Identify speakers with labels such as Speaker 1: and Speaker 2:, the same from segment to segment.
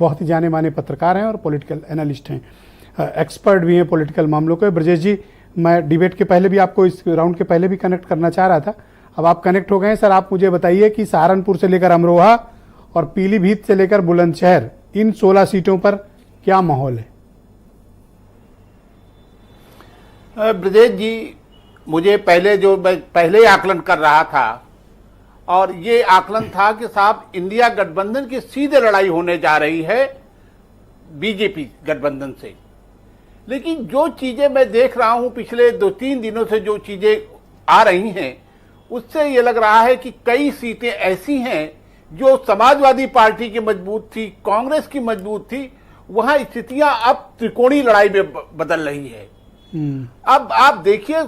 Speaker 1: बहुत ही जाने माने पत्रकार हैं और पॉलिटिकल एनालिस्ट हैं, एक्सपर्ट भी हैं पॉलिटिकल मामलों के। ब्रजेश जी, मैं डिबेट के पहले भी आपको, इस राउंड के पहले भी कनेक्ट करना चाह रहा था, अब आप कनेक्ट हो गए हैं। सर, आप मुझे बताइए कि सहारनपुर से लेकर अमरोहा और पीलीभीत से लेकर बुलंदशहर, इन 16 सीटों पर क्या माहौल है?
Speaker 2: ब्रजेश जी, मुझे मैं पहले आकलन कर रहा था, और ये आकलन था कि साहब इंडिया गठबंधन की सीधे लड़ाई होने जा रही है बीजेपी गठबंधन से। लेकिन जो चीजें मैं देख रहा हूं पिछले 2-3 दिनों से, जो चीजें आ रही हैं, उससे ये लग रहा है कि कई सीटें ऐसी हैं जो समाजवादी पार्टी की मजबूत थी, कांग्रेस की मजबूत थी, वहां स्थितियां अब त्रिकोणीय लड़ाई में बदल रही है। अब आप देखिए,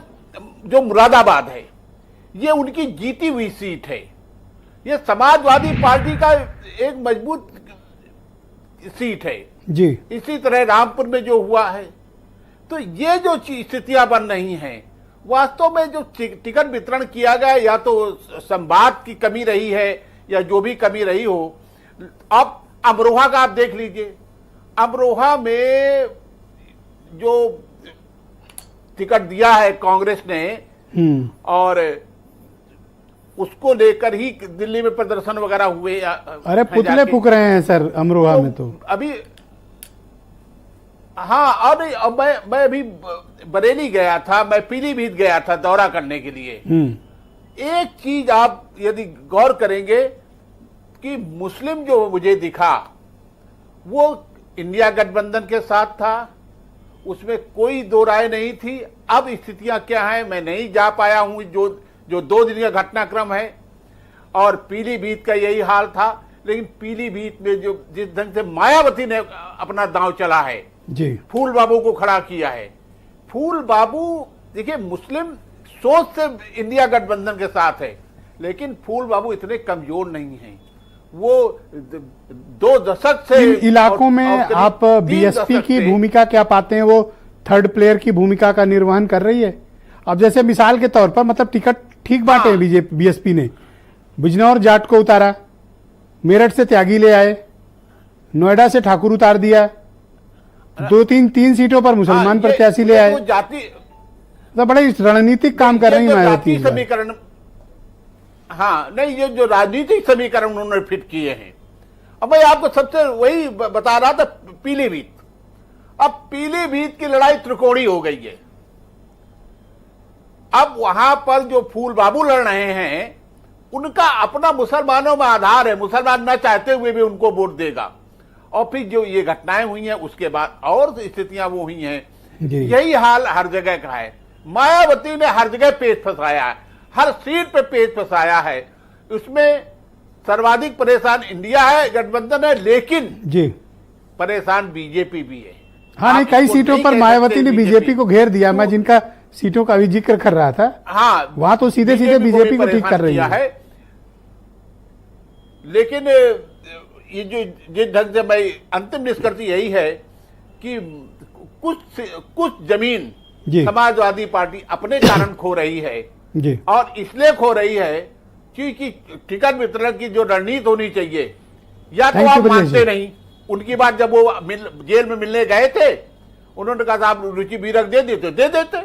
Speaker 2: जो मुरादाबाद है, ये उनकी जीती हुई सीट है, ये समाजवादी पार्टी का एक मजबूत सीट है
Speaker 1: जी।
Speaker 2: इसी तरह रामपुर में जो हुआ है, तो ये जो स्थितियां बन रही हैं, वास्तव में जो टिकट वितरण किया गया, या तो संवाद की कमी रही है या जो भी कमी रही हो। अब अमरोहा का आप देख लीजिए, अमरोहा में जो टिकट दिया है कांग्रेस ने, और उसको लेकर ही दिल्ली में प्रदर्शन वगैरह हुए।
Speaker 1: अरे पुतले फूक रहे हैं सर अमरोहा में तो
Speaker 2: अभी। हाँ, और मैं अभी बरेली गया था, मैं पीलीभीत गया था दौरा करने के लिए। एक चीज आप यदि गौर करेंगे कि मुस्लिम जो मुझे दिखा, वो इंडिया गठबंधन के साथ था, उसमें कोई दो राय नहीं थी। अब स्थितियां क्या हैं, मैं नहीं जा पाया हूं, जो 2 दिन का घटनाक्रम है, और पीलीभीत का यही हाल था। लेकिन पीलीभीत में जो जिस ढंग से मायावती ने अपना दांव चला है
Speaker 1: जी,
Speaker 2: फूल बाबू को खड़ा किया है, फूल बाबू देखिए मुस्लिम सोच से इंडिया गठबंधन के साथ है, लेकिन फूल बाबू इतने कमजोर नहीं हैं। वो 2 दशक से
Speaker 1: इन इलाकों में आप बीएसपी की भूमिका क्या पाते हैं? वो थर्ड प्लेयर की भूमिका का निर्वहन कर रही है। अब जैसे मिसाल के तौर पर, मतलब टिकट ठीक बांटे हैं बीएसपी ने, बिजनौर जाट को उतारा, मेरठ से त्यागी ले आए, नोएडा से ठाकुर उतार दिया, 2-3 सीटों पर मुसलमान प्रत्याशी ले आए। तो बड़े रणनीतिक काम कर रही मायावती
Speaker 2: समीकरण। हाँ, नहीं, ये जो राजनीतिक समीकरण उन्होंने फिट किए हैं। अब मैं आपको सबसे वही बता रहा था, पीलीभीत। अब पीलीभीत की लड़ाई त्रिकोणीय हो गई है। अब वहां पर जो फूल बाबू लड़ रहे हैं, उनका अपना मुसलमानों में आधार है, मुसलमान न चाहते हुए भी उनको वोट देगा। और फिर जो ये घटनाएं हुई हैं, उसके बाद और स्थितियां वो हुई हैं, यही हाल हर जगह का है। मायावती ने हर जगह पेच फंसाया है, हर सीट पे पेच फंसाया है। उसमें सर्वाधिक परेशान इंडिया है, गठबंधन है, लेकिन
Speaker 1: जी
Speaker 2: परेशान बीजेपी भी है।
Speaker 1: हाँ, नहीं, कई सीटों पर मायावती ने बीजेपी को घेर दिया। मैं जिनका सीटों का भी जिक्र कर रहा था,
Speaker 2: हाँ,
Speaker 1: वहां तो सीधे सीधे बीजेपी को ठीक कर रही है।
Speaker 2: लेकिन ये जो जिस ढंग से मैं अंतिम निष्कर्ष यही है कि कुछ जमीन समाजवादी पार्टी अपने कारण खो रही है
Speaker 1: जी, और
Speaker 2: इसलिए खो रही है क्योंकि टिकट वितरण की जो रणनीति होनी चाहिए, या तो आप मानते नहीं उनकी बात। जब वो जेल में मिलने गए थे, उन्होंने कहा साहब रुचि बीरक दे देते